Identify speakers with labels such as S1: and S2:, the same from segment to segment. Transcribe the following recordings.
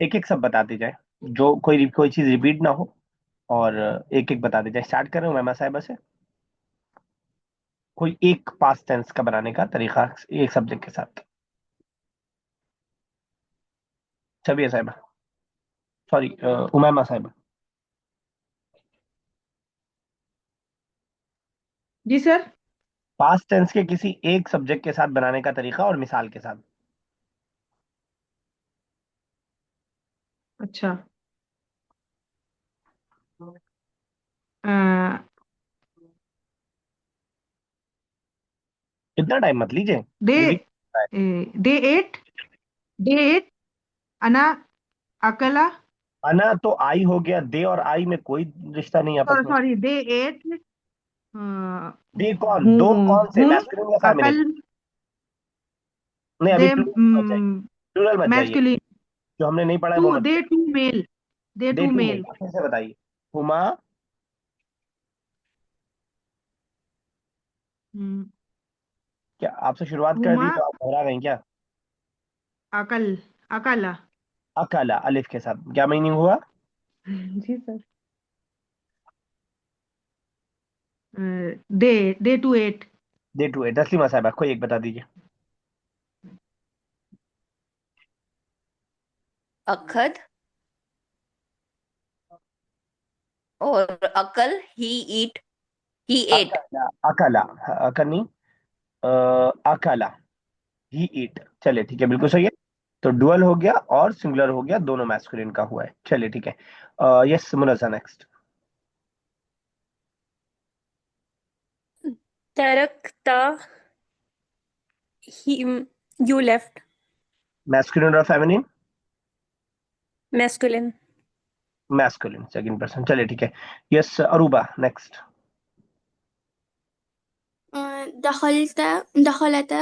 S1: एक एक सब बताते जाए, जो कोई चीज रिपीट ना हो, और एक एक बताते जाए। स्टार्ट कर रहे हो मैमा साहिबा से। कोई एक पास्ट टेंस का बनाने का तरीका एक सब्जेक्ट के साथ। छबिया साहिबा, सॉरी, उमैमा साहिबा।
S2: जी सर।
S1: पास्ट टेंस के किसी एक सब्जेक्ट के साथ बनाने का तरीका और मिसाल के साथ।
S2: अच्छा। अ,
S1: इतना टाइम मत लीजिए,
S2: they
S1: revise.
S2: They ate, they ate, अना, अकेला।
S1: आना तो आई हो गया, दे और आई में कोई रिश्ता नहीं आपस
S2: सॉरी
S1: में।
S2: Sorry, day at.
S1: दे कौन,
S2: हूँ
S1: दो कौन से,
S2: हूँ
S1: मैस्कुलिन या फेमिनिन?
S2: अकल।
S1: नहीं, अभी
S2: दे
S1: प्लूरल मत जाइए, प्लूरल मत जाइए।
S2: मैस्कुलिन।
S1: जो हमने नहीं पढ़ा है
S2: टू,
S1: वो मत
S2: दे
S1: जाइए।
S2: टू मेल, दे
S1: डे
S2: टू
S1: टू में
S2: मेल।
S1: फिर से बताइए। हुमा। क्या आपसे शुरुआत कर दी
S2: हुमा
S1: तो आप घबरा गई क्या?
S2: अकल, अकला।
S1: अकाला अलिफ के साथ क्या मीनिंग हुआ?
S2: जी sir. They, they two ate.
S1: They two है। तस्लीमा साहब कोई एक बता दीजिए।
S3: अखद और अकल, ही ईट, ही एट।
S1: अकाला, अकाला, अकल नहीं, अकाला, ही ईट। चलिए ठीक है, बिल्कुल सही है। तो डुअल हो गया और सिंगुलर हो गया, दोनों मैस्कुलिन का हुआ है। चलिए ठीक है। Yes Munza next.
S3: तरकता, ही, यू लेफ्ट।
S1: मैस्कुलिन और feminine?
S3: Masculine.
S1: Masculine second person. चलिए ठीक है। Yes Aruba next.
S4: दखलता, दखलता,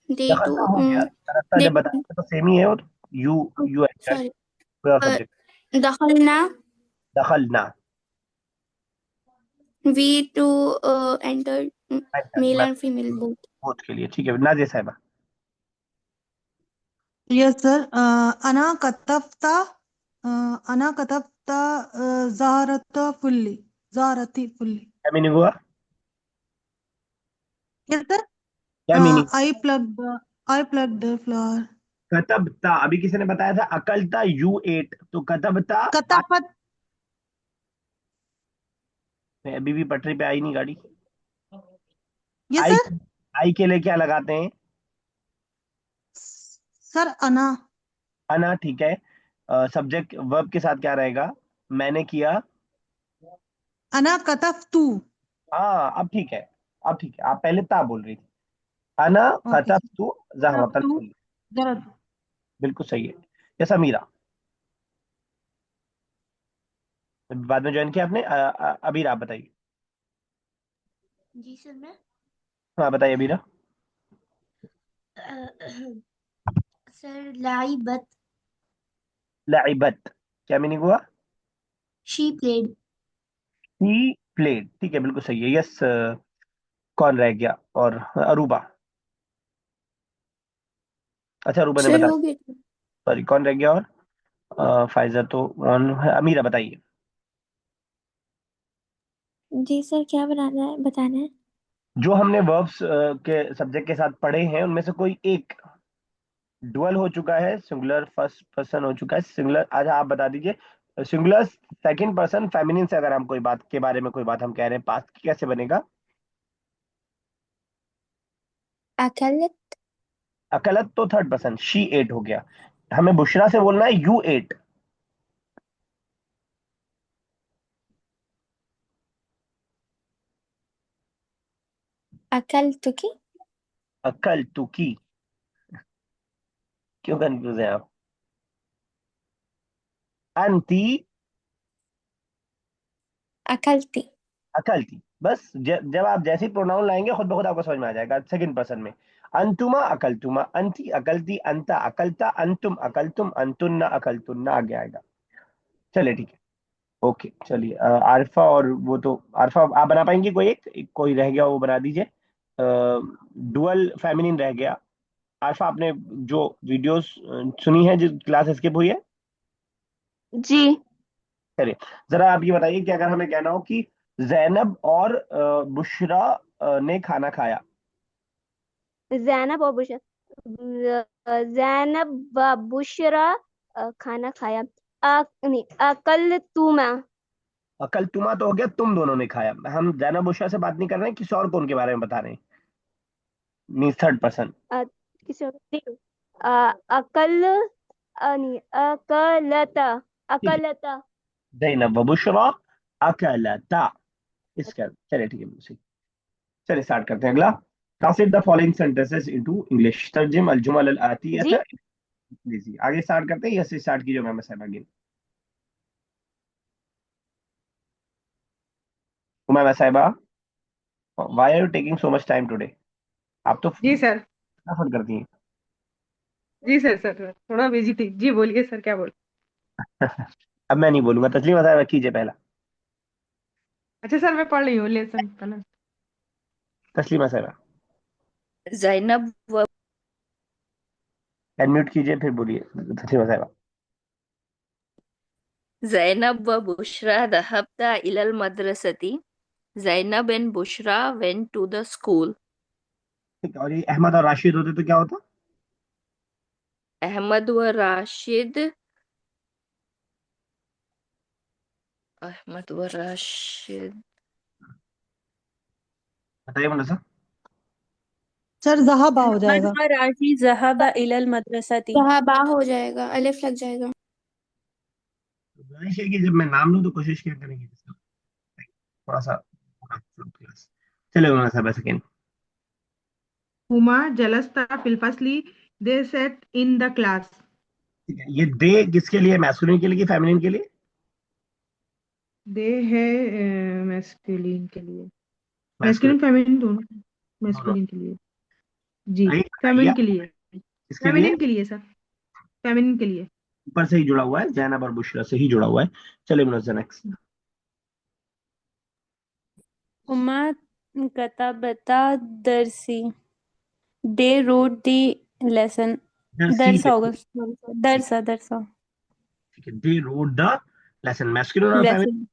S4: डे टू,
S1: दखलता हो गया, तरकता
S4: डे
S1: जब
S4: टू।
S1: बताया तो सेम ही है, और यू यू एंटर्ड,
S4: सॉरी,
S1: कोई और सब्जेक्ट।
S4: दखलना,
S1: दखलना,
S4: we two enter, male and female both.
S1: Both के लिए ठीक है। नाजिया साहिबा।
S5: Yes sir. अना कतफ्ता, अना कतफ्ता ज़ारत फुल्ली, ज़ारती फुल्ली।
S1: क्या मीनिंग हुआ?
S5: Yes sir.
S1: क्या meaning?
S5: I pluck the flower.
S1: कतबता, अभी किसी ने बताया था अकलता यू एट, तो कतबता।
S5: कतफत।
S1: अभी भी पटरी पे आई नहीं गाड़ी।
S5: Yes
S1: I,
S5: sir.
S1: आई के लिए क्या लगाते हैं?
S5: सर अना।
S1: अना ठीक है। सब्जेक्ट वर्ब के साथ क्या रहेगा? मैंने किया।
S5: अना कतफ्तू।
S1: हाँ अब ठीक है, अब ठीक है। आप पहले ता बोल रही थी। अना
S5: ओके सर।
S1: कतबतु ज़हरतल
S5: कतफ्तू
S1: फुल।
S5: ज़रत।
S1: बिल्कुल सही है। यस अमीरा, बाद में ज्वाइन किया आपने। अबीर आप बताइए।
S4: जी सर। मैं
S1: हाँ बताइए अबीरा।
S4: सर, लाइबत,
S1: लाइबत, क्या मीनिंग हुआ?
S4: She played.
S1: ही प्लेड, ठीक है बिल्कुल सही है। यस, कौन रह गया? और अरूबा। अच्छा अरूबा ने
S4: सर
S1: बता,
S4: हो गए।
S1: सॉरी कौन रह गया? और फाइजा तो ऑन है। अमीरा बताइए।
S4: जी सर, क्या बनाना है, बताना है?
S1: जो हमने वर्ब्स के सब्जेक्ट के साथ पढ़े हैं उनमें से कोई एक डुअल हो चुका है, सिंगुलर फर्स्ट पर्सन हो चुका है, सिंगुलर। अच्छा आप बता दीजिए, सिंगुलर सेकंड पर्सन फेमिनिन से अगर हम कोई बात के बारे में कोई बात हम कह रहे हैं पास्ट की, कैसे बनेगा?
S4: अकलत,
S1: अकलत तो थर्ड पर्सन, शी एट हो गया। हमें बुशरा से बोलना है यू एट।
S4: अकल तुकी,
S1: अकल तू की, क्यों कंफ्यूज है आप? अंती,
S4: अकलती।
S1: अकल थी। बस जब आप जैसे ही प्रोनाउन लाएंगे खुद ब खुद आपको समझ में आ जाएगा सेकंड पर्सन में। अंतुमा अकलतुमा, अंती अकलती, अंता अकलता, अंतुम अकलतुम, अंतुन्ना अकलतुन्ना, आगे आएगा। चलिए ठीक है। ओके चलिए, आरिफा और वो तो, आरिफा आप बना पाएंगे? कोई एक कोई रह गया वो बना दीजिए। डुअल फेमिनिन रह गया। आशा, आपने जो वीडियोस सुनी है, जो क्लास स्किप हुई है?
S4: जी।
S1: चलिए, जरा आप ये बताइए कि अगर हमें कहना हो कि जैनब और बुशरा ने खाना खाया।
S4: जैनब और बुशरा, जैनब व बुशरा खाना खाया। नहीं, अकल तुमा।
S1: अकल तुमा तो हो गया, तुम दोनों ने खाया। हम जैनब बुशरा से बात नहीं कर रहे हैं, किसी और कौन के बारे में बता रहे हैं, मीन थर्ड पर्सन।
S4: किसी और देखो, अकल नहीं, अकलता।
S1: ठीक है,
S4: अकलता।
S1: जैनब व बुशरा अकलता। इसका चलिए ठीक है, बिल्कुल सही। चलिए स्टार्ट करते हैं अगला। Translate the following sentences into English, तर्जुम अल जुमल अल
S4: जी।
S1: आतियता। जी आगे स्टार्ट करते हैं, यस स्टार्ट कीजिए मैम साहब आगे। उमैमा साहिबा, why are you taking so much time today? आप तो
S2: जी सर।
S1: फटाफट करती हैं।
S2: जी सर थोड़ा बिजी थी जी, बोलिए सर, क्या बोल।
S1: अब मैं नहीं बोलूंगा, तस्लीमा साहिबा कीजिए पहला।
S2: अच्छा सर, मैं पढ़ रही हूँ लेसन पहले।
S1: तस्लीमा साहिबा
S3: जैनब व
S1: अनम्यूट कीजिए, फिर बोलिए तस्लीमा साहिबा।
S3: Zainab wa Bushra dhahabta ilal madrasati. Zainab and Bushra went to the school.
S1: ठीक है, और ये अहमद और राशिद होते तो क्या होता?
S3: Ahmad wa Rashid. Ahmad wa Rashid.
S1: बताइए मुन्ना साहब।
S5: सर जहाबा हो
S3: Ahmad
S5: जाएगा।
S3: wa Rashid zahaba ilal madrasati.
S4: वहाँ बा हो जाएगा, अलिफ लग जाएगा।
S1: गुजारिश है कि जब मैं नाम लूं तो कोशिश क्या करेंगे थोड़ा सा क्लास। चलिए मुन्ना साहब सेकेंड।
S2: हुमा जलस्ता फिल फसली, दे सेट इन द क्लास।
S1: ठीक है, ये दे किसके लिए, मैस्कुलिन के लिए कि फेमिनिन के लिए?
S2: दे है मैस्कुलिन के लिए।
S1: मैस्कुलिन।
S2: मैस्कुलिन फेमिनिन दोनों।
S1: दोनों।
S2: मैस्कुलिन के लिए। जी।
S1: राइट बताइए,
S2: फेमिनिन के लिए।
S1: किसके लिए?
S2: फेमिनिन के लिए सर। फेमिनिन के लिए।
S1: ऊपर से ही जुड़ा हुआ है, जैनब और बुशरा से ही जुड़ा हुआ है। चलिए Munna next.
S3: Huma katabata darsi. They wrote the lesson.
S1: दरसी
S3: Darsa होगा, sorry, दरसा दरसा
S1: ठीक है, दे रोड द लेसन, मैस्कुलिन और feminine.
S3: lesson.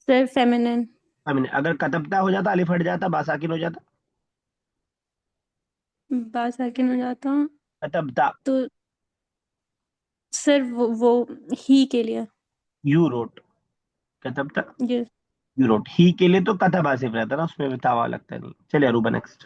S3: Sir feminine.
S1: Feminine. अगर कतबता हो जाता, अलिफ हट जाता, बासाकिन हो जाता।
S3: बासाकिन हो जाता
S1: कतबता।
S3: तो सर वो ही के लिए।
S1: You wrote. कतबता
S3: ये
S1: यू रोट, ही के लिए तो कतब आसिफ रहता ना, उसमें भी तावा लगता नहीं। चलिए Aruba next.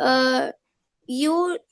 S4: uh, you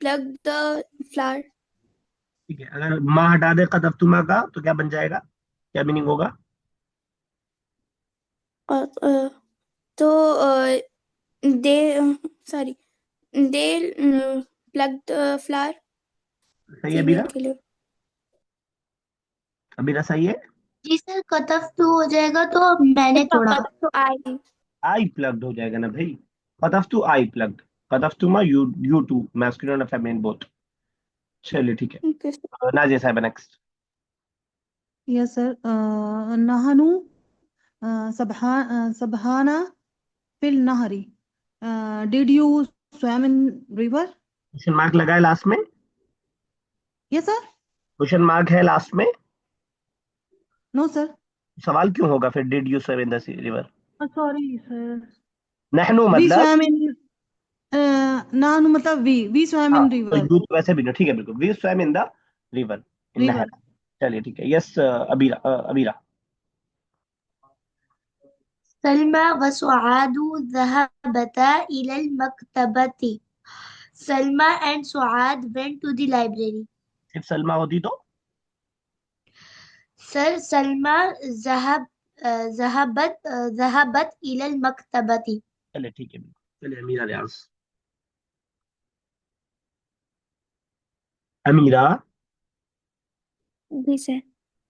S4: plucked the flower.
S1: ठीक है, अगर माँ हटा दे कतबतुमा का तो क्या बन जाएगा, क्या मीनिंग होगा?
S4: uh, तो they sorry, they plucked the flower.
S1: सही है
S4: फीमेल
S1: अबीरा?
S4: के लिए।
S1: अबीरा सही है।
S6: जी सर, कटऑफ टू हो जाएगा तो मैंने तोड़ा।
S4: तो आई।
S1: आई प्लग्ड हो जाएगा ना भाई। कतफ्तु आई प्लग्ड। कतफ्तुमा यू यू टू, मैस्कुलिन और फेमिनिन बोथ। चलिए ठीक है, नाजिया साहब नेक्स्ट।
S5: Yes sir. नहनु सबहाना फिल नहरी। Did you swam in river?
S1: Question mark लगा है लास्ट में।
S5: Yes sir.
S1: क्वेश्चन मार्क है लास्ट में।
S5: No sir.
S1: सवाल क्यों होगा फिर, did you swim in the river?
S5: Sorry sir.
S1: नहनु
S5: वी
S1: मतलब।
S5: स्वैम इन, नहनु मतलब वी स्वैम
S1: हाँ
S5: इन
S1: तो
S5: रिवर।
S1: यू तो वैसे भी नहीं, ठीक है बिल्कुल, we swim in the river, in नहर।
S5: रिवर।
S1: चलिए ठीक है, यस अबीरा अबीरा।
S6: सलमा व सुआदु ज़हबता इलल मकतबती। सलमा एंड सुआद वेंट टू द लाइब्रेरी।
S1: सिर्फ सलमा होती तो?
S6: सर सलमा ज़हब ज़हबत ज़हबत इलल मकतबती।
S1: चलिए ठीक है बिल्कुल। चलिए अमीरा रियाज। अमीरा।
S7: जी सर।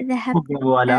S1: हो गया वो वाला।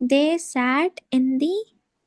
S7: They sat in the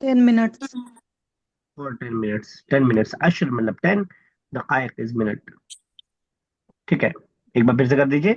S5: 10 minutes।
S1: For 10 minutes, 10 minutes, अशर मतलब 10, दकाइक इज मिनट। ठीक है, एक बार फिर से कर दीजिए।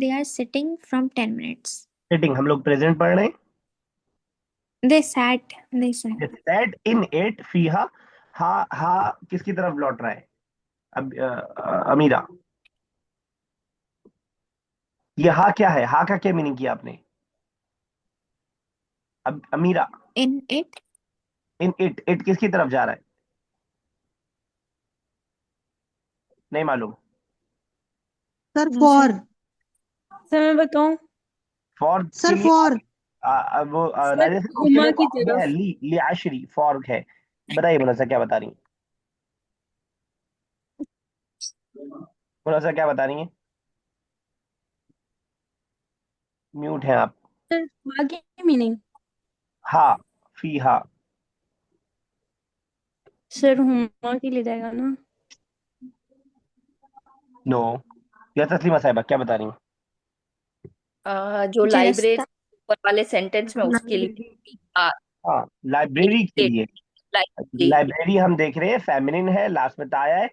S7: They are sitting from 10 minutes.
S1: Sitting हम लोग प्रेजेंट पढ़ रहे हैं।
S7: They sat. They sat.
S1: Sat in it फीहा, हा हा किसकी तरफ लौट रहा है? अब अमीरा, ये हा क्या है? हा का क्या मीनिंग किया आपने? अब अमीरा,
S7: In it.
S1: In it, it किसकी तरफ जा रहा है? नहीं मालूम।
S5: Sir
S7: No,
S5: for,
S7: sir. Sir मैं बताऊं?
S1: फॉर के
S5: सर
S1: लिए
S5: फॉर,
S1: वो
S3: सर
S1: नादिया सर, उसके
S3: हुमा
S1: लिए
S3: की
S1: वो आगे है,
S3: तरफ।
S1: ली आशरी, फॉर है। बताइए मुनस्सा क्या बता रही है? मुनस्सा क्या बता रही है? म्यूट है आप।
S3: सर आगे मीनिंग।
S1: हा, फी हा।
S3: सर हुमा के लिए जाएगा ना।
S1: नो, या तस्लीमा साहिबा क्या बता रही हैं?
S3: जो लाइब्रेरी
S7: जलस्ता.
S3: ऊपर वाले सेंटेंस में उसके लिए।
S1: हाँ, लाइब्रेरी के लिए।
S3: लाइब्रेरी।
S1: लाइब्रेरी हम देख रहे हैं फेमिनिन है, लास्ट में आया है।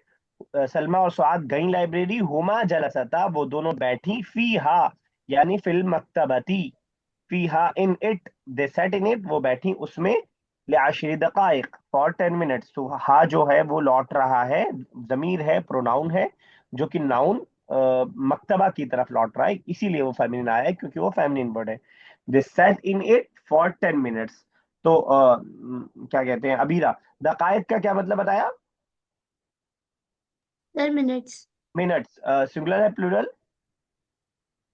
S1: सलमा और सुआद गई लाइब्रेरी, हुमा जलसता वो दोनों बैठी, फी हा यानी फिल मकतबती, फी हा in it they sat in it वो बैठी उसमें, ले दकाइक फॉर 10 मिनट्स। तो हा जो है वो लौट रहा है, जमीर है, प्रोनाउन है, जो कि नाउन मकतबा की तरफ लौट रहा है, इसीलिए वो फेमिनिन आया है, क्योंकि वो फेमिनिन वर्ड है। They sat in it for 10 minutes. तो क्या कहते हैं अबीरा, दकाइक का क्या मतलब बताया?
S6: 10 minutes।
S1: मिनट्स, सिंगुलर है प्लूरल?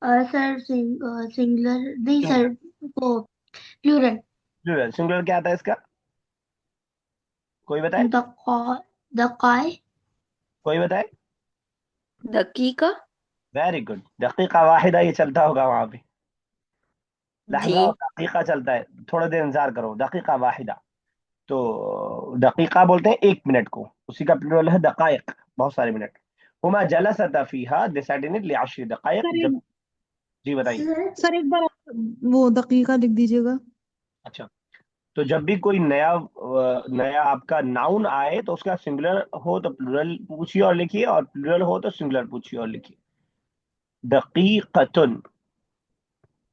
S6: सर सिंगुलर नहीं सर, वो प्लूरल।
S1: प्लूरल, सिंगुलर क्या आता है इसका? कोई बताए?
S6: दकाई।
S1: कोई बताए?
S3: दकीका।
S1: वेरी गुड, दकीका वाहिदा, ये चलता होगा वहां पे।
S3: जी।
S1: लहजा और दकीका चलता है, थोड़ा देर इंतजार करो, दकीका वाहिदा। तो दकीका बोलते हैं 1 मिनट को, उसी का प्लूरल है दकाइक, बहुत सारे मिनट। हुमा जलसता फीहा डिसाइडेड लिअशरी दकाइक,
S5: सर
S1: जब।
S5: एक,
S1: जी बताइए।
S5: सर एक बार आप वो दकीका लिख दीजिएगा।
S1: अच्छा, तो जब भी कोई नया आपका नाउन आए तो उसका सिंगुलर हो तो प्लूरल पूछिए और लिखिए, और प्लूरल हो तो सिंगुलर पूछिए और लिखिए। दकीकतुन,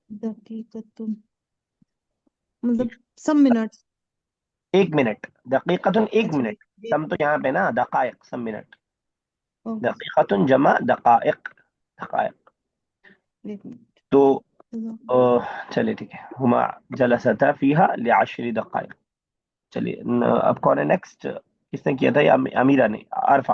S5: दकीकतुन मतलब सम मिनट्स।
S1: 1 मिनट, दकीकतुन एक
S5: अच्छा
S1: मिनट सम तो यहाँ पे ना, दकाइक सम मिनट,
S5: ओके,
S1: दकीकतुन जमा दकाइक, दकाइक।
S5: एक मिनट।
S1: तो चलिए ठीक है, हुमा जलसता फीहा लिअशरी दकाइक। चलिए अब कौन है नेक्स्ट? किसने किया था? ये अमीरा ने, अरफा।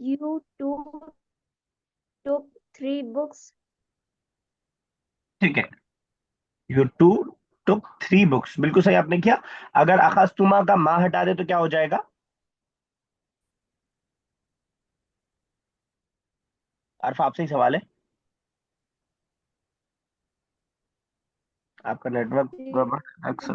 S4: You two took 3 books.
S1: ठीक है, यू टू टुक 3 बुक्स, बिल्कुल सही आपने किया। अगर अखस्तुमा का माँ हटा दे तो क्या हो जाएगा? अरफा आपसे ही सवाल है, आपका नेटवर्क गड़बड़ है अक्सर।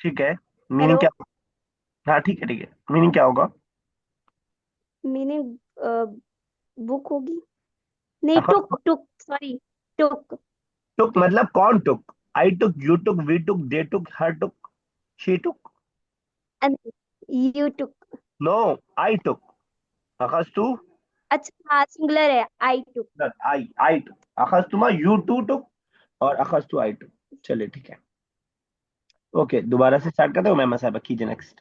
S1: ठीक है, मीनिंग
S4: हेलो.
S1: क्या? हाँ ठीक है ठीक है, मीनिंग क्या होगा?
S4: मीनिंग बुक होगी. नहीं,
S1: अखस्तु,
S4: टुक टुक सॉरी. टुक.
S1: टुक मतलब कौन took? I took, you took, we took, they took, her took, she took.
S4: You took.
S1: No, I took. अखस्तु,
S4: अच्छा हाँ, सिंगुलर है. आई टुक.
S1: आई टुक, अखस्तुमा यू टू टुक, और अखस्तु आई टुक। चलिए ठीक है, ओके, दोबारा से स्टार्ट करते हो, मैं साहब कीजिए नेक्स्ट।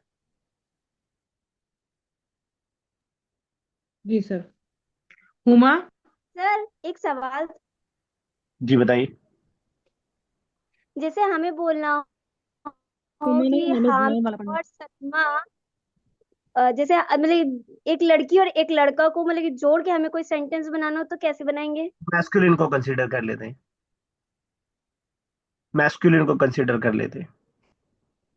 S2: जी सर. हुमा.
S4: सर एक सवाल.
S1: जी बताइए।
S4: जैसे हमें बोलना हो
S5: हुमा ने
S4: कि
S5: नमक
S4: हामिद
S5: बुलाने वाला पढ़ना।
S4: और सलमा, जैसे मतलब एक लड़की और एक लड़का को मतलब कि जोड़ के हमें कोई सेंटेंस बनाना हो तो कैसे बनाएंगे?
S1: मैस्कुलिन को कंसीडर कर लेते हैं, मैस्कुलिन को कंसीडर कर लेते हैं।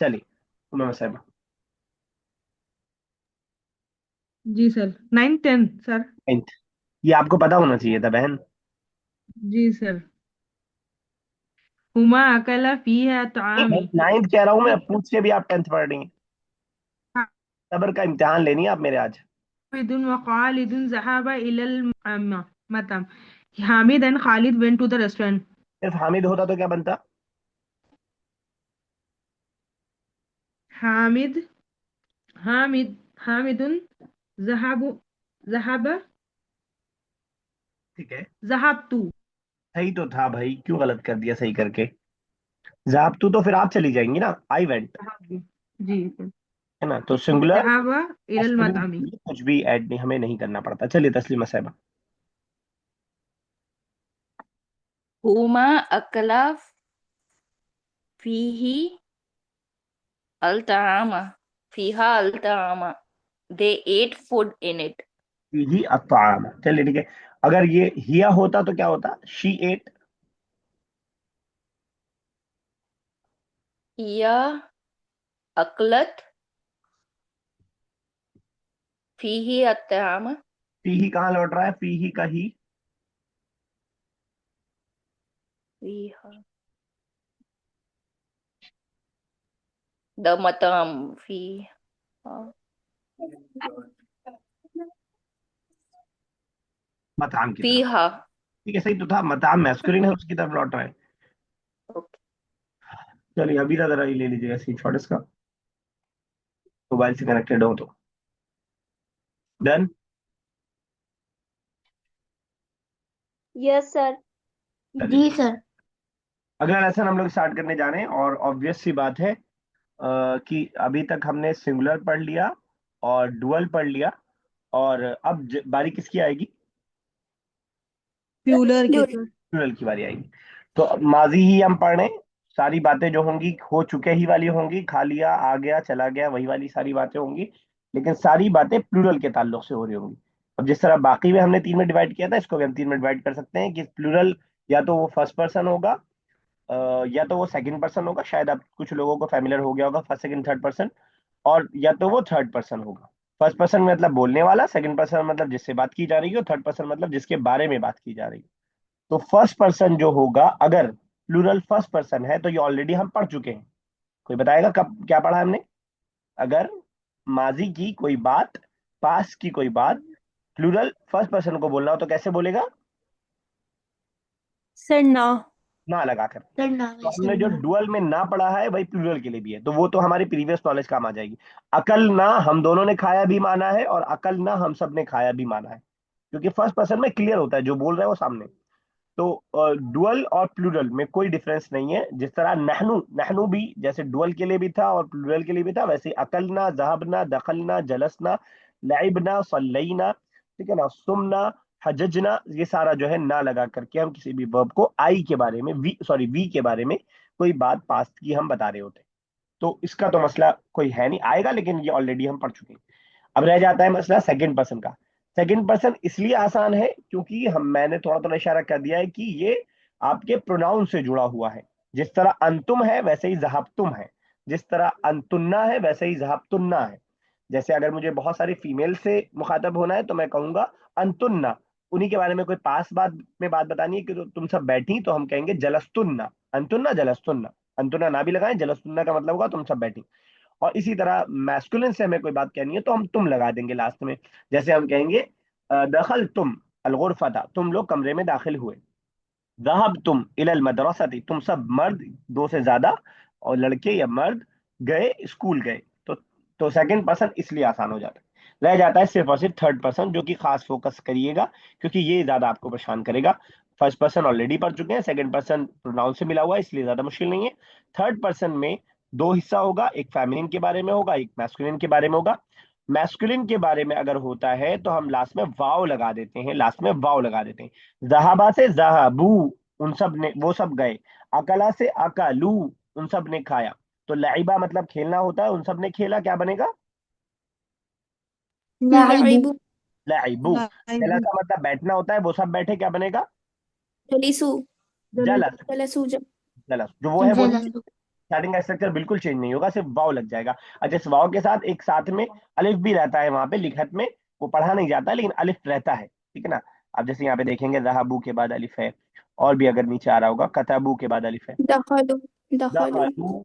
S1: चलिए उम्मे साहब।
S2: जी सर. 9 10 सर.
S1: ये आपको पता होना चाहिए था बहन।
S2: जी सर। हुमा अकला फीहा तामी।
S1: 9th कह रहा हूँ मैं, पूछ के भी आप 10th पढ़ रही हैं। सब्र का इम्तिहान लेनी है आप मेरे आज।
S2: हामिदुन व खालिदुन ज़हाबा इलल मतम। Hamid and Khalid went to the restaurant.
S1: सिर्फ हामिद होता तो क्या बनता?
S2: हामिद हामिद हामिदुन ज़हाबु ज़हाबा
S1: ठीक है,
S2: ज़हाबतु।
S1: सही तो था भाई, क्यों गलत कर दिया सही करके? जाबतू तो फिर आप चली जाएंगी ना, आई वेंट,
S2: ज़हाबु। Ji sir.
S1: है ना? तो सिंगुलर
S2: ज़हाबा इलल
S1: मैस्कुलिन
S2: मतमी।
S1: कुछ भी ऐड नहीं, हमें नहीं करना पड़ता। चलिए तस्लीमा साहिबा।
S3: हुमा अकला फीही अल-ताआमा, फीहा अल-ताआमा, they ate food in it.
S1: ही अत्ताम, चलिए ठीक है। अगर ये हिया होता तो क्या होता? She ate.
S3: हिया अकलत फीही अत-ताआमा,
S1: पी ही कहाँ लौट रहा है? पी ही का ही।
S3: फीहा द मतम फीहा
S1: मताम की तरफ।
S3: फीहा।
S1: ठीक है, सही तो था, मताम मैस्कुलिन है, उसकी तरफ लौट रहा है।
S3: ओके।
S1: चलिए अभी जरा ये ले लीजिएगा स्क्रीनशॉट इसका, मोबाइल से कनेक्टेड हो तो। डन।
S4: Yes sir.
S6: जी सर।
S1: अगला लेसन हम लोग स्टार्ट करने जा रहे हैं, और ऑब्वियस सी बात है कि अभी तक हमने सिंगुलर पढ़ लिया और डुअल पढ़ लिया, और अब बारी किसकी आएगी?
S5: प्यूलर की।
S1: प्लूरल की बारी आएगी। तो अब माजी ही हम पढ़ रहे हैं, सारी बातें जो होंगी हो चुके ही वाली होंगी, खा लिया आ गया चला गया वही वाली सारी बातें होंगी, लेकिन सारी बातें प्लूरल के ताल्लुक से हो रही होंगी। अब जिस तरह बाकी में हमने 3 में डिवाइड किया था, इसको भी हम 3 में डिवाइड कर सकते हैं कि प्लूरल या तो वो फर्स्ट पर्सन होगा, या तो वो सेकंड पर्सन होगा, शायद आप कुछ लोगों को फैमिलियर हो गया होगा फर्स्ट सेकंड थर्ड पर्सन, और या तो वो थर्ड पर्सन होगा। फर्स्ट पर्सन मतलब बोलने वाला, सेकंड पर्सन मतलब जिससे बात की जा रही है, थर्ड पर्सन मतलब जिसके बारे में बात की जा रही है। तो फर्स्ट पर्सन जो होगा, अगर प्लूरल फर्स्ट पर्सन है, तो ये ऑलरेडी हम पढ़ चुके हैं। कोई बताएगा कब क्या पढ़ा हमने? अगर माजी की कोई बात, पास्ट की कोई बात, प्लूरल फर्स्ट पर्सन को बोलना हो तो कैसे बोलेगा?
S7: सर ना।
S1: ना लगाकर।
S6: सर ना
S1: तो
S6: वैसे
S1: हमने जो
S6: ना।
S1: डुअल में ना पढ़ा है वही प्लूरल के लिए भी है, तो वो तो हमारी प्रीवियस नॉलेज काम आ जाएगी। अकल ना हम दोनों ने खाया भी माना है, और अकल ना हम सब ने खाया भी माना है, क्योंकि फर्स्ट पर्सन में क्लियर होता है जो बोल रहे हैं वो सामने। तो डुअल और प्लूरल में कोई डिफरेंस नहीं है। जिस तरह नहनु, नहनु भी जैसे डुअल के लिए भी था और प्लूरल के लिए भी था, वैसे अकलना, जहबना, दखलना, जलसना, लाइबना, सल्लैना, ठीक है ना, सुमना, हजजना, ये सारा जो है ना लगा करके हम किसी भी वर्ब को आई के बारे में, वी सॉरी वी के बारे में कोई बात पास्ट की हम बता रहे होते हैं। तो इसका तो मसला कोई है नहीं, आएगा, लेकिन ये ऑलरेडी हम पढ़ चुके हैं। अब रह जाता है मसला सेकंड पर्सन का। सेकंड पर्सन इसलिए आसान है क्योंकि हम मैंने थोड़ा थोड़ा इशारा कर दिया है कि ये आपके प्रोनाउन से जुड़ा हुआ है। जिस तरह अंतुम है वैसे ही जहाबतुम है, जिस तरह अंतुन्ना है वैसे ही जहाबतुन्ना है। जैसे अगर मुझे बहुत सारी फीमेल से मुखातब होना है तो मैं कहूंगा अंतुन्ना। उन्हीं के बारे में कोई पास बात में बात बतानी है कि तो तुम सब बैठी, तो हम कहेंगे जलस्तुन्ना, अंतुन्ना जलस्तुन्ना। अंतुन्ना ना भी लगाएं, जलस्तुन्ना का मतलब होगा तुम सब बैठी। और इसी तरह मैस्कुलिन से हमें कोई बात कहनी है तो हम तुम लगा देंगे लास्ट में। जैसे हम कहेंगे दखल तुम अलगुरफता, तुम लोग कमरे में दाखिल हुए। जहब तुम इलल मदरसती, तुम सब मर्द, दो से ज्यादा और लड़के या मर्द गए, स्कूल गए। तो सेकंड पर्सन इसलिए आसान हो जाता है। रह जाता है सिर्फ और सिर्फ थर्ड पर्सन, जो कि खास फोकस करिएगा क्योंकि ये ज्यादा आपको परेशान करेगा। फर्स्ट पर्सन ऑलरेडी पढ़ चुके हैं, सेकंड पर्सन प्रोनाउन से मिला हुआ है इसलिए ज्यादा मुश्किल नहीं है। थर्ड पर्सन में दो हिस्सा होगा, एक फेमिनिन के बारे में होगा, एक मैस्कुलिन के बारे में होगा। मैस्कुलिन के बारे में अगर होता है तो हम लास्ट में वाव लगा देते हैं, लास्ट में वाव लगा देते हैं। जहाबा से जहाबू, उन सब ने, वो सब गए। अकला से अकलू, उन सब ने खाया। तो लाइबा मतलब खेलना होता है, उन सब ने खेला, क्या बनेगा?
S6: लाइबू।
S7: लइबु।
S1: लाइबू।
S5: लाइबू।
S1: जलसा मतलब बैठना होता है, वो सब बैठे, क्या बनेगा?
S7: जलिसु।
S1: जलस।
S7: जलसु
S1: जलस जो वो है वो नहीं,
S6: जलसू।
S1: स्टार्टिंग का स्ट्रक्चर बिल्कुल चेंज नहीं होगा, सिर्फ वाव लग जाएगा। अच्छा, इस वाव के साथ एक साथ में अलिफ भी रहता है वहां पे लिखत में, वो पढ़ा नहीं जाता लेकिन अलिफ रहता है, ठीक है ना? अब जैसे यहाँ पे देखेंगे जहाबू के बाद अलिफ है, और भी अगर नीचे आ रहा होगा, कतबू के बाद अलिफ है।
S7: दखलू दखलू
S1: दखलू,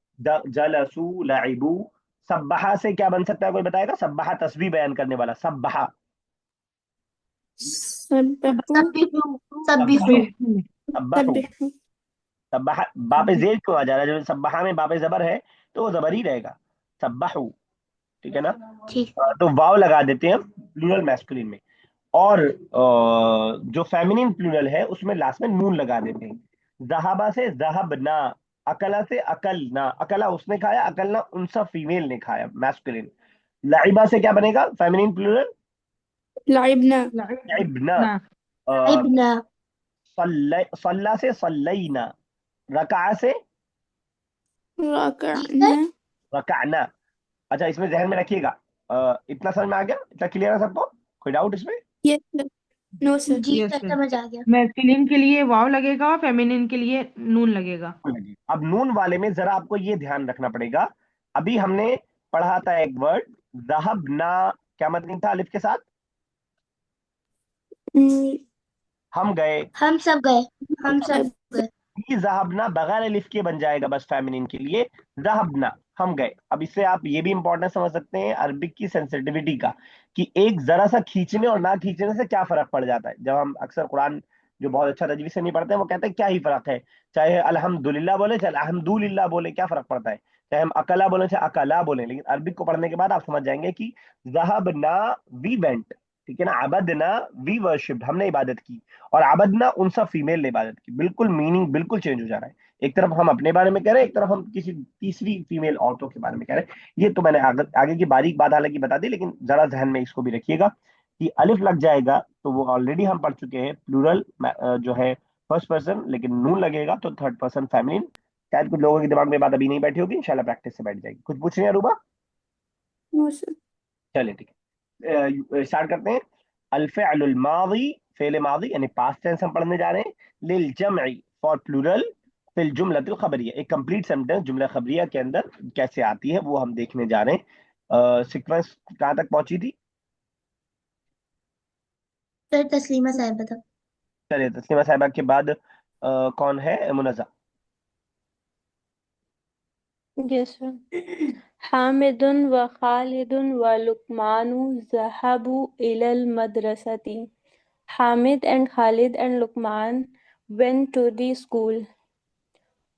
S1: जलसू, लइबू। सब्बहा से क्या बन सकता है, कोई बताएगा? सब्बहा तस्बीह बयान करने वाला, सब्बहा।
S7: सब्बहू
S6: सब्बिहू सब्बिहू
S2: सब्बिहू।
S1: सब्बहू।
S7: सब्बिहू
S1: सब्बहा बापे जेर क्यों आ जा रहा है? जो सब्बहा में बापे जबर है तो वो जबर ही रहेगा, सब्बहू। ठीक है ना?
S6: ठीक।
S1: तो वाव लगा देते हैं हम प्लूरल मैस्कुलिन में। और जो फेमिनिन प्लूरल है उसमें लास्ट में नून लगा देते हैं। जहाबा से जहबना, अकला से अकलना, अकला उसने खाया, अकलना उनसा फीमेल ने खाया, मैस्कुलिन। लाइबा से क्या बनेगा फेमिनिन प्लूरल?
S7: लाइबना
S1: लाइबना।
S2: ना।
S6: इब्ना
S1: सल्ला से सल्लैना, रका से
S6: ठीक है।
S7: रकअना
S1: रकाना। अच्छा, इसमें जहन में रखिएगा, इतना समझ में आ गया? इतना क्लियर है सबको? कोई डाउट इसमें?
S7: यस सर नो सर
S6: जी
S2: यस
S6: सर
S2: सर।
S6: समझ आ गया।
S2: मैस्कुलिन के लिए वाव लगेगा और फेमिनिन के लिए नून लगेगा।
S1: अब नून वाले में जरा आपको ये ध्यान रखना पड़ेगा। अभी हमने पढ़ा था एक वर्ड, जहबना, क्या मतलब था अलिफ के साथ? हम गए।
S6: हम सब गए। हम सब
S7: सब
S6: गए।
S1: ये जहबना बगैर अलिफ के बन जाएगा बस फेमिनिन के लिए, जहबना, हम गए। अब इससे आप ये भी इंपॉर्टेंट समझ सकते हैं अरबिक की सेंसिटिविटी का, कि एक जरा सा खींचने और ना खींचने से क्या फर्क पड़ जाता है। जब हम अक्सर कुरान जो बहुत अच्छा तजवीज से नहीं पढ़ते हैं वो कहते हैं क्या ही फर्क है, चाहे अल्हम्दुलिल्लाह बोले चाहे अल्हम्दुलिल्लाह बोले, क्या फर्क पड़ता है? चाहे हम अकला बोले चाहे अकला बोले, लेकिन अरबिक को पढ़ने के बाद आप समझ जाएंगे कि जहबना, वी वेंट, ठीक है ना, अबदना, वी वर्शिप्ड, हमने इबादत की, और आबदना उनसा फीमेल ने इबादत की। बिल्कुल मीनिंग बिल्कुल चेंज हो जा रहा है। एक तरफ हम अपने बारे में कह रहे हैं, एक तरफ हम किसी तीसरी फीमेल औरतों के बारे में कह रहे हैं। ये तो मैंने आगे की बारीक बात हालांकि बता दी, लेकिन जरा जहन में इसको भी रखिएगा कि अलिफ लग जाएगा तो वो ऑलरेडी हम पढ़ चुके हैं प्लूरल जो है फर्स्ट पर्सन, लेकिन नून लगेगा तो थर्ड पर्सन फेमिनिन। शायद कुछ लोगों के दिमाग में बात अभी नहीं बैठी होगी, इंशाल्लाह प्रैक्टिस से बैठ जाएगी। कुछ पूछ रहे हैं रूबा?
S7: नो सर
S1: चलिए ठीक है, स्टार्ट करते हैं। अल फ़िअलुल माज़ी, फेल माजी यानी पास्ट टेंस हम पढ़ने जा रहे हैं। लिल जमई, फॉर प्लूरल। फिल जुमलतुल खबरिया, एक कंप्लीट सेंटेंस जुमला खबरिया के अंदर कैसे आती है वो हम देखने जा रहे हैं। सीक्वेंस कहाँ तक पहुंची थी?
S6: सर तस्लीमा साहब बताओ।
S1: चलिए, तस्लीमा साहिबा के बाद कौन है? मुनज़्ज़ा।
S8: Yes, sir. हामिदुन व खालिदुन व लुकमानु ज़हबू इलल मदरसती. Hamid and Khalid and Luqman went to the school.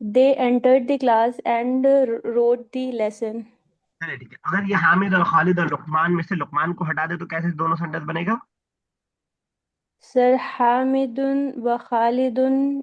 S8: They entered the class and wrote the lesson.
S1: चलिए ठीक है, अगर ये हामिद और खालिद और लुकमान में से लुकमान को हटा दे तो कैसे दोनों सेंटेंस बनेगा?
S8: Sir Hamidun wa Khalidun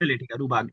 S1: चलिए ठीक है, रूबा आगे।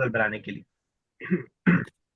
S1: है बनाने के लिए।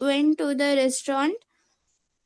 S7: went to the restaurant.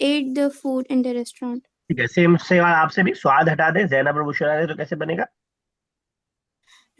S7: ate the food in the restaurant.
S1: ठीक है, सेम सवाल आपसे भी। स्वाद हटा दे, जैनब और बुशरा दे तो कैसे बनेगा?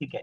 S1: ठीक है,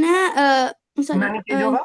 S1: ना
S7: sorry
S1: नहीं चेंज होगा,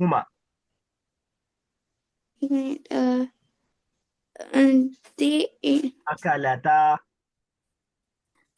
S1: हुमा।
S7: they
S1: अकलता।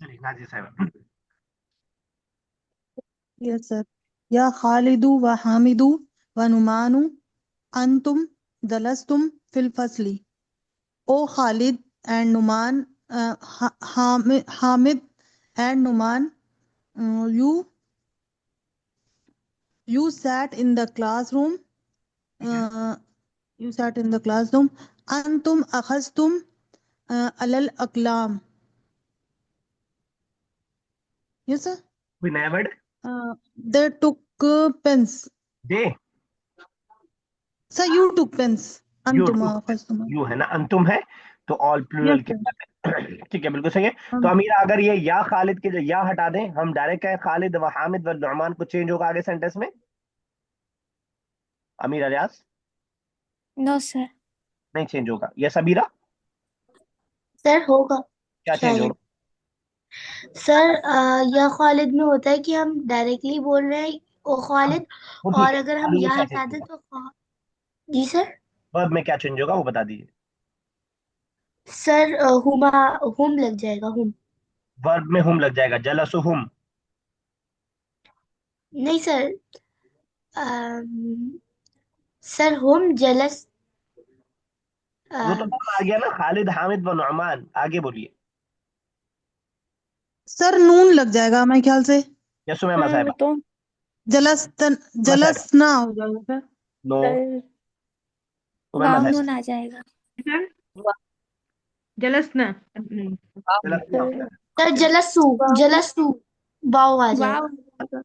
S1: चलिए नाजी साहब।
S5: Yes, sir. Ya Khalidu wa Hamidu wa Numanu antum jalastum fil fasli. O Khalid and Numan, Hamid and Numan, you sat in the classroom. Uh, you sat in the classroom. Antum akhastum alal aklam. Yes, sir.
S1: कोई नया word?
S5: They took pens.
S1: They.
S5: Sir you took pens
S1: you
S5: अंतुमा फस्तुमा।
S1: You है ना, अंतुम है तो all
S2: yes
S1: plural के
S2: सर।
S1: बाद है। ठीक है, बिल्कुल सही है। तो अमीरा, अगर ये या खालिद के जो या हटा दें, हम डायरेक्ट कहें खालिद व हामिद व नुमान, को चेंज होगा आगे सेंटेंस में? अमीरा रियाज,
S7: नो सर।
S1: नहीं चेंज होगा। यस अबीरा,
S6: सर होगा
S1: क्या चेंज
S6: शायद।
S1: होगा?
S6: सर या खालिद में होता है कि हम डायरेक्टली बोल रहे हैं ओ
S1: हाँ,
S6: खालिद,
S1: वो ठीक
S6: और
S1: है,
S6: अगर
S1: बता
S6: हम
S1: दीजिए
S6: या
S1: क्या
S6: हटा
S1: चेंज
S6: दें
S1: होगा।
S6: तो जी सर।
S1: वर्ब में क्या चेंज होगा वो बता दीजिए।
S6: सर हुमा, हुम लग जाएगा, हुम।
S1: वर्ब में हुम लग जाएगा, जलसुहुम।
S6: नहीं सर, अम, सर हुम जलस,
S1: वो तो वर्ब आ गया ना, खालिद हामिद व नुमान, आगे बोलिए।
S5: सर नून लग जाएगा मेरे ख्याल से।
S1: यस मैम
S8: वो
S1: साहिबा।
S8: तो
S5: जलस्तन
S1: साहिबा,
S5: जलसना हो जाएगा सर।
S1: नो।
S8: सर
S1: उमैमा
S7: वाव
S1: साहिबा,
S7: नून आ जाएगा।
S2: सर जलसना नहीं।
S1: जलसना हो
S8: सर
S1: जाएगा।
S6: सर जलसू, जलसू वाव आ
S7: वाव
S6: जाएगा।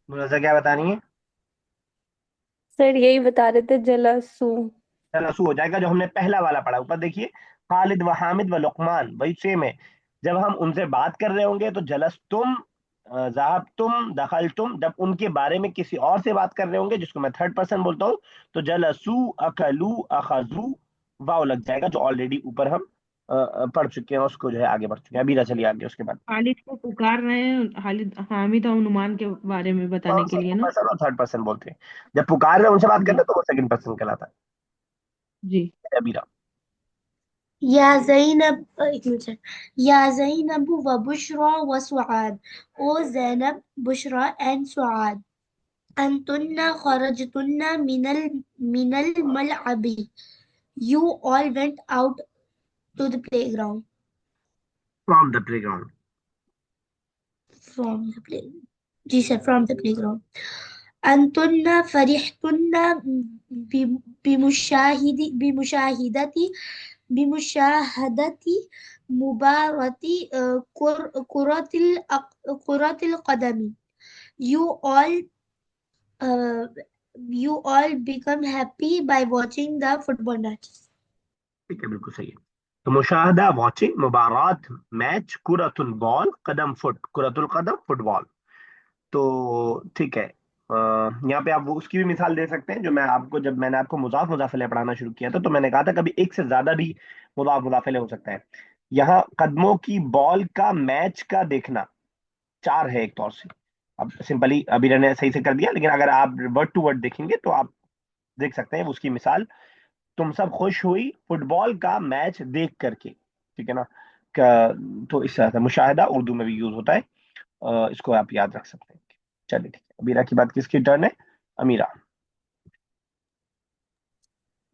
S1: मुनाजा क्या बतानी है?
S8: सर यही बता रहे थे, जलासू।
S1: तलसु हो जाएगा, जो हमने पहला वाला पढ़ा। ऊपर देखिए, खालिद व हामिद व लुकमान, वही सेम है। जब हम उनसे बात कर रहे होंगे तो जलस तुम, जाहब तुम, दखल तुम। जब उनके बारे में किसी और से बात कर रहे होंगे, जिसको मैं थर्ड पर्सन बोलता हूँ, तो जलसू, अकलू, अखजू, वाव लग जाएगा, जो ऑलरेडी ऊपर हम पढ़ चुके हैं, उसको जो है आगे बढ़ चुके हैं। अभी चलिए आगे उसके बाद।
S2: खालिद को पुकार रहे हैं, खालिद हामिद और नुमान के बारे में
S1: तो
S2: बताने
S1: हम
S2: के लिए
S1: सेकंड
S2: ना।
S1: पर्सन और थर्ड पर्सन बोलते हैं। जब पुकार रहे हैं उनसे बात करना
S2: जी
S1: तो वो सेकंड पर्सन कहलाता
S2: जी।
S1: है। अबीरा,
S6: या ज़ैनब, एक मिनट सर। या ज़ैनब व बुशरा व सुआद, ओ ज़ैनब, बुशरा एंड सुआद, अंतुन्ना खरजतुन्ना मिनल मलअबी, you all went out to the playground,
S1: from the playground.
S6: From the play, जी सर, फ्रॉम द प्लेग्राउंड। अंतुन्ना फरिहतुन्ना बिमुशाहिदती बिमुशाहदती मुबारती कुरतिल कदमी, you all uh, you all become happy by watching the football matches.
S1: ठीक है, बिल्कुल सही है। तो मुशाहदा वॉचिंग, मुबारात मैच, कुरतुल बॉल, कदम फुट, कुरतुल कदम फुटबॉल। तो ठीक है, यहाँ पे आप वो उसकी भी मिसाल दे सकते हैं, जो मैं आपको, जब मैंने आपको मुजाफ मुजाफिले पढ़ाना शुरू किया था, तो मैंने कहा था कभी एक से ज्यादा भी मुजाफ मुजाफिले हो सकता है। यहाँ कदमों की बॉल का मैच का देखना चार है एक तौर से। अब सिंपली अभी मैंने सही से कर दिया, लेकिन अगर आप वर्ड टू वर्ड देखेंगे तो आप देख सकते हैं उसकी मिसाल। तुम सब खुश हुई फुटबॉल का मैच देख करके, ठीक है ना। तो इस तरह से मुशाहिदा उर्दू में भी यूज होता है। इसको आप याद रख सकते हैं। चलिए ठीक है, अमीरा की बात, किसकी टर्न है? अमीरा।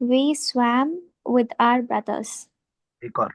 S7: We swam with our brothers.
S1: एक और।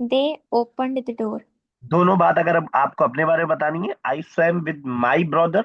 S7: They opened the door.
S1: दोनों बात अगर अब आपको अपने बारे में बतानी है, I swam with my brother.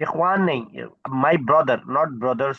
S1: इखवान नहीं, माई ब्रदर, नॉट ब्रदर्स,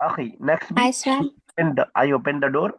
S1: अखी, नेक्स्ट भी।
S7: I swam.
S1: I open the door.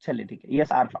S1: चलिए ठीक है, यस आरफा।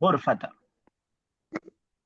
S1: गुरफत।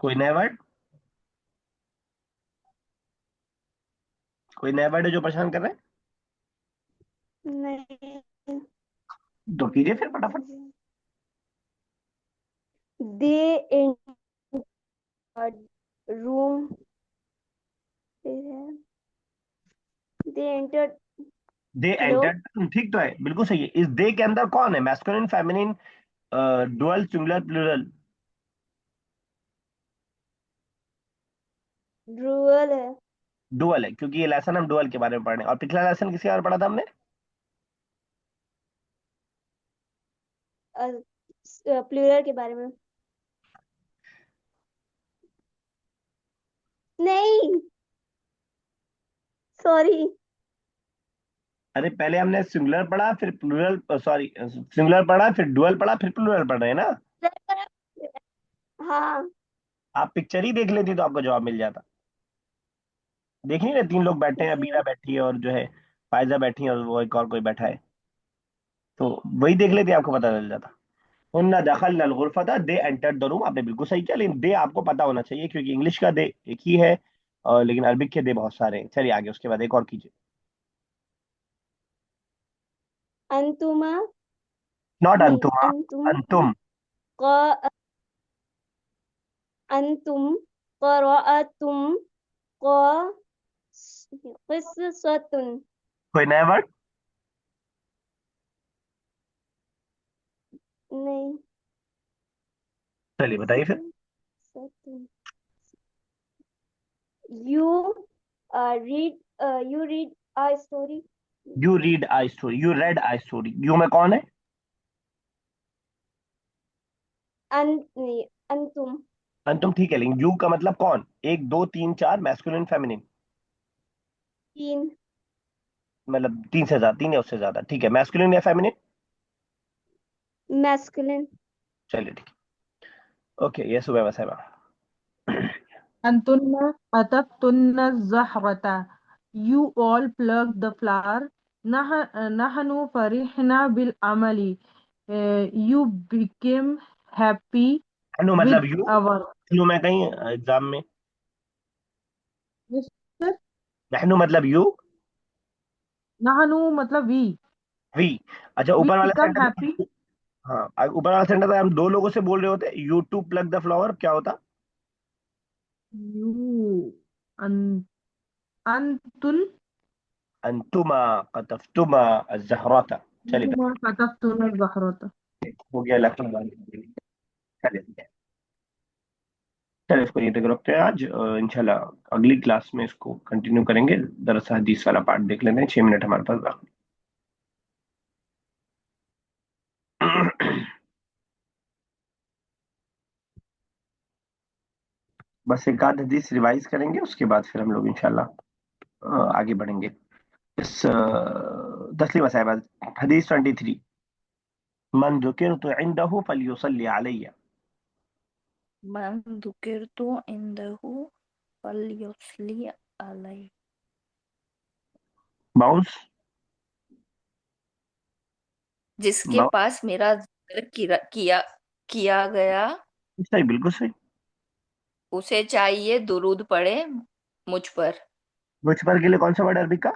S1: कोई नया वर्ड, कोई नया वर्ड है जो परेशान कर रहे हैं?
S4: नहीं,
S1: तो कीजिए फिर फटाफट।
S4: they entered room, they entered.
S1: They
S4: hello,
S1: entered, ठीक तो है, बिल्कुल सही है। इस दे के अंदर कौन है? Masculine, feminine, dual, singular, plural?
S4: Dual है।
S1: डुअल है, क्योंकि ये लेसन हम डुअल के बारे में पढ़ रहे हैं। और पिछला लेसन किसके बारे में पढ़ा था हमने?
S4: प्लूरल के बारे में। सॉरी।
S1: अरे पहले हमने सिंगुलर पढ़ा, फिर प्लूरल, सॉरी सिंगुलर पढ़ा, फिर डुअल पढ़ा, फिर प्लूरल पढ़ रहे हैं ना।
S4: हाँ।
S1: आप पिक्चर ही देख लेती तो आपको जवाब मिल जाता। देख नहीं रहे, 3 लोग बैठे हैं,
S4: जी।
S1: अबीरा बैठी है और जो है फायजा बैठी है और वो एक और कोई बैठा है, तो वही देख लेते आपको पता चल जाता। उन्ना दखल नल गुरफता, दे एंटर द रूम। आपने बिल्कुल सही किया, लेकिन दे आपको पता होना चाहिए क्योंकि इंग्लिश का दे एक ही है, और लेकिन अरबिक के दे बहुत सारे हैं। चलिए आगे, उसके बाद एक और कीजिए।
S4: अंतुमा।
S1: नॉट
S4: नहीं,
S1: अंतुमा,
S4: अंतुम।
S1: अंतुम।
S4: क अंतुम क़रअतुम क़ क़िस्सतुन।
S1: कोई नया वर्ड?
S4: नहीं।
S1: चलिए बताइए फिर।
S4: क़िस्सतुन। You read you read a story.
S1: You read I story, you read I story. You में कौन है?
S4: नहीं, अंतुम।
S1: अंतुम ठीक है, लेकिन यू का मतलब कौन? 1 2 3 4, मैस्कुलिन फेमिनिन?
S4: 3।
S1: मतलब 3 से ज्यादा, 3 या उससे ज्यादा, ठीक है। मैस्कुलिन या फेमिनिन?
S4: मैस्कुलिन।
S1: चलिए ठीक है, ओके। ये सुबह साहिबा।
S2: Antunna ataqtunna zahrata. You all plucked the flower. Nahanu farihna bil amali. You became happy
S1: Anu
S2: with
S1: मतलब यू?
S2: our.
S1: यू में कहीं एग्जाम में
S2: Yes, sir.
S1: नहनु मतलब यू,
S2: Nahanu मतलब we.
S1: वी। अच्छा,
S2: We
S1: ऊपर वाला
S2: become
S1: सेंटेंस।
S2: happy.
S1: हाँ, ऊपर वाला सेंटेंस हम 2 लोगों से बोल रहे होते, you to pluck the flower, क्या होता?
S2: You. An, antun.
S1: अंतुमा कतफ्तुमा अज़हराता। चलिए
S2: Antuma kataftuna zahrata.
S1: हो गया इलेक्ट्रॉन वाली। चलिए चलिए, इसको यहीं तक रखते हैं आज। इंशाल्लाह अगली क्लास में इसको कंटिन्यू करेंगे। दरअसल हदीस वाला पार्ट देख लेते हैं, 6 मिनट हमारे पास बाकी। बस एक आध हदीस रिवाइज करेंगे, उसके बाद फिर हम लोग इंशाल्लाह आगे बढ़ेंगे। इस तस्लीमा साहिबा, हदीस 23, मन दुकिरतु इंदहु फलयुसल्ली अलैया।
S3: मन दुकिरतु इंदहु फलयुसल्ली अलैहि।
S1: बाउंस।
S3: जिसके पास मेरा जिक्र किया किया गया,
S1: सही, बिल्कुल सही।
S3: उसे चाहिए दुरूद पढ़े मुझ पर।
S1: मुझ पर के लिए कौन सा वर्ड अरबी का?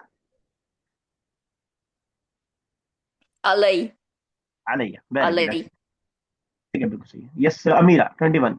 S3: अलई।
S1: अलैया, वेरी गुड।
S3: अलई।
S1: ठीक है, बिल्कुल सही है। यस अमीरा 21,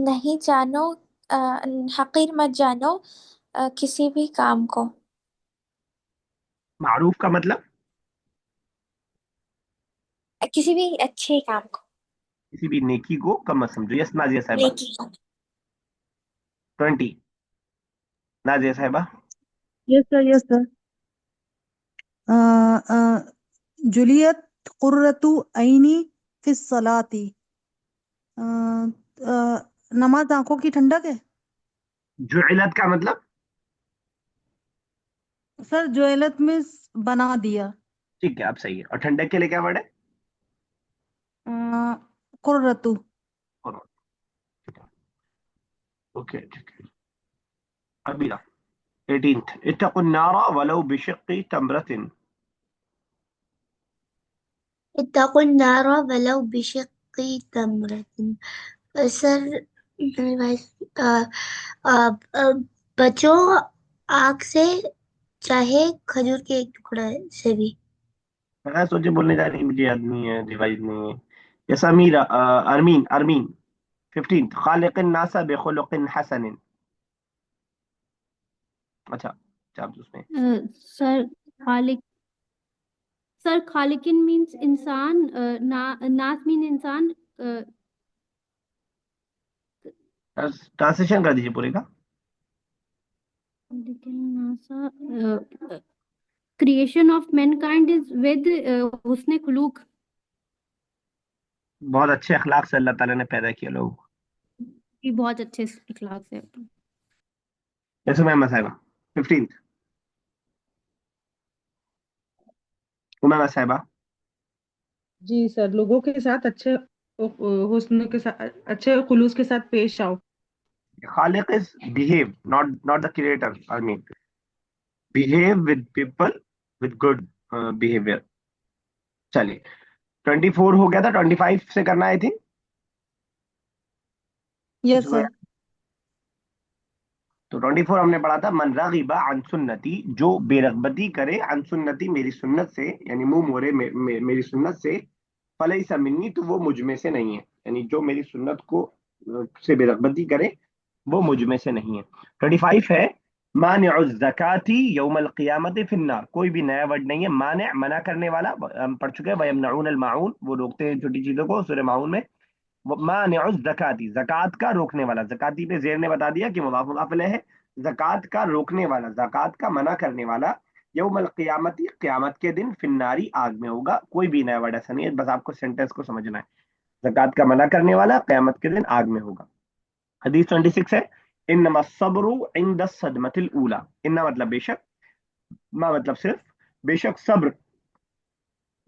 S9: नहीं जानो हकीर मत जानो किसी भी काम को
S1: मारूफ का मतलब?
S9: किसी भी अच्छे काम को
S1: किसी भी नेकी को कम मत समझो। यस नाजिया साहिबा
S9: नेकी को
S1: 20, नाजिया साहिबा।
S5: Yes, sir. Yes, sir. जुलियत कुर्रतु ऐनी फिस सलाती। नमाज आंखों की ठंडक है।
S1: जुइलत का मतलब?
S5: सर जुएलत में बना दिया।
S1: ठीक है, आप सही है। और ठंडक के लिए क्या वर्ड है?
S5: कुर्रतु।
S1: ओके ठीक है। अमीरा 18, इत्तक़ु नारा वलौ बिशिक्कि तमरतिन।
S6: इत्तक़ु नारा वलौ बिशिक्कि तमरतिन। सर भाई, अ, अ, बचो आग से, चाहे खजूर के एक टुकड़ा से भी।
S1: मैं सोचे बोलने जा रही, मुझे याद नहीं है, रिवाइज नहीं है। यस अमीरा, अरमीन अरमीन 15, खालिकिन नासा बिखुलुकिन हसनिन। अच्छा अच्छा, आप उसमें
S10: सर खालिक सर खालिकिन मीन्स इंसान, नास मीन इंसान।
S1: ट्रांसलेशन कर दीजिए पूरे का।
S10: खालिकिन NASA, creation of mankind is with husne khuluq.
S1: बहुत अच्छे अखलाक से अल्लाह ताला ने पैदा किया लोगों को।
S10: ये बहुत अच्छे इखलाक से।
S1: जैसे मैं साहिबा 15th उमैमा साहिबा।
S2: जी सर, लोगों के साथ अच्छे हुस्न के साथ, अच्छे खुलूस के साथ पेश आओ।
S1: खालिक is behave, not the creator, I mean behave with people with good behaviour. चलिए 24 हो गया था, 25 से करना आई थिंक।
S5: Yes sir.
S1: तो 24 हमने पढ़ा था, मन रागिबा अन सुन्नती, जो बेरगबती करे अन सुन्नती, मेरी सुन्नत से, यानी मुंह मोड़े मेरी सुन्नत से, फलैसा मिन्नी, तो वो मुझ में से नहीं है। यानी जो मेरी सुन्नत को से बेरगबती करे वो मुझ में से नहीं है। 25 है, मानिउ ज़काती यौमल क़ियामत फिन्नार। कोई भी नया वर्ड नहीं है। माने मना करने वाला, हम पढ़ चुके हैं, वयमनऊन अल माऊन, वो रोकते हैं छोटी चीजों को, सूरह माऊन में। मानिउ ज़काती, ज़कात का रोकने वाला, ज़काती पे ज़ेर ने बता दिया कि मुज़ाफ मुज़ाफ इलैह है। ज़कात का रोकने वाला, ज़कात का मना करने वाला, यौमल क़ियामती, क़यामत के दिन, फिन्नारी, आग में होगा। कोई भी नया वर्ड ऐसा नहीं है, बस आपको सेंटेंस को समझना है। ज़कात का मना करने वाला क़यामत के दिन आग में होगा। हदीस 26 है, इन्नमा सब्रु इंद सदमतिल ऊला। इन्ना मतलब बेशक, मा मतलब सिर्फ, बेशक सब्र,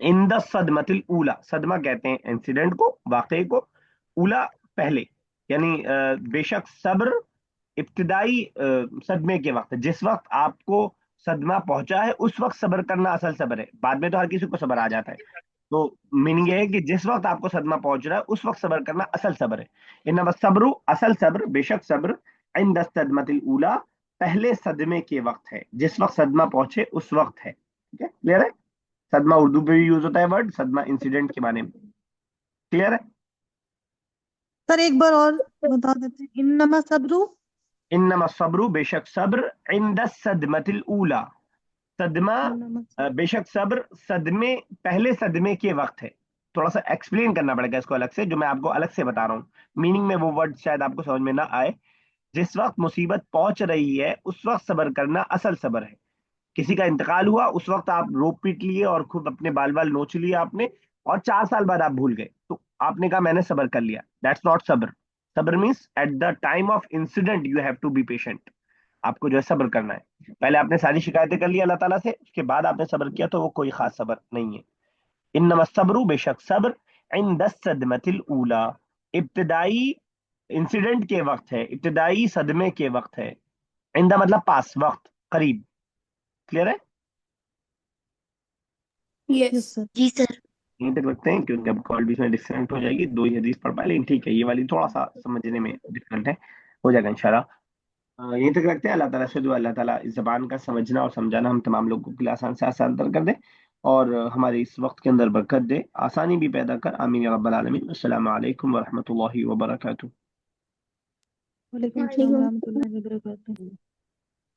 S1: इंद सदमतिल ऊला, सदमा कहते हैं इंसिडेंट को, वाकये को, ऊला पहले, यानी बेशक सब्र इब्तिदाई सदमे के वक्त, जिस वक्त आपको सदमा पहुंचा है उस वक्त सब्र करना असल सब्र है। बाद में तो हर किसी को सब्र आ जाता है। तो मीनिंग ये है कि जिस वक्त आपको सदमा पहुंच रहा है उस वक्त सब्र करना असल सब्र है। इन्नमा सब्रु, असल सब्र, बेशक सब्र, इंद सदमतिल ऊला, पहले सदमे के वक्त है, जिस वक्त सदमा पहुंचे उस वक्त है। ठीक है, क्लियर है? सदमा उर्दू पे भी यूज होता है वर्ड, सदमा इंसिडेंट के बारे में। क्लियर है?
S5: सर एक बार और बता देते हैं, इन्नमा सब्रु।
S1: इन्नमा सब्रु, बेशक सब्र, इंद सदमतिल ऊला, सदमा,
S5: इन्नमा
S1: बेशक सब्र सदमे, पहले सदमे के वक्त है। थोड़ा सा एक्सप्लेन करना पड़ेगा इसको अलग से, जो मैं आपको अलग से बता रहा हूँ। मीनिंग में वो वर्ड शायद आपको समझ में ना आए। जिस वक्त मुसीबत पहुंच रही है उस वक्त सब्र करना असल सब्र है। किसी का इंतकाल हुआ, उस वक्त आप रो पीट लिए और खुद अपने बाल बाल नोच लिए आपने, और 4 साल बाद आप भूल गए, तो आपने कहा मैंने सब्र कर लिया। दैट्स नॉट सब्र। सब्र means at the time of incident you have to be patient. आपको जो है सब्र करना है। पहले आपने सारी शिकायतें कर ली अल्लाह ताला से, उसके बाद आपने सब्र किया, तो वो कोई खास सब्र नहीं है। इन्नमा सब्रु, बेशक सब्र, इंद सदमतिल ऊला, इब्तिदाई इंसिडेंट के वक्त है, इब्तिदाई सदमे के वक्त है। इंदा मतलब पास, वक्त, करीब। क्लियर है?
S5: Yes
S7: yes.
S5: सर।
S6: जी सर।
S1: यहीं तक रखते हैं, क्योंकि अब कॉल बीच में डिस्कनेक्ट हो जाएगी। 2 ही हदीस पढ़ पाए, लेकिन ठीक है, ये वाली थोड़ा सा समझने में डिफिकल्ट है, हो जाएगा इंशाल्लाह। यहीं तक रखते हैं। अल्लाह ताला से दुआ, अल्लाह ताला इस जबान का समझना और समझाना हम तमाम लोगों के लिए आसान से आसान तर कर दे, और हमारे इस वक्त के अंदर बरकत दे, आसानी भी पैदा कर। आमीन या रब्बल आलमीन। अस्सलामु अलैकुम व रहमतुल्लाहि व बरकातुहू।
S5: वालेकुम अस्सलाम
S7: वालेकुम
S5: रहमतुल्लाहि व बरकातुहू।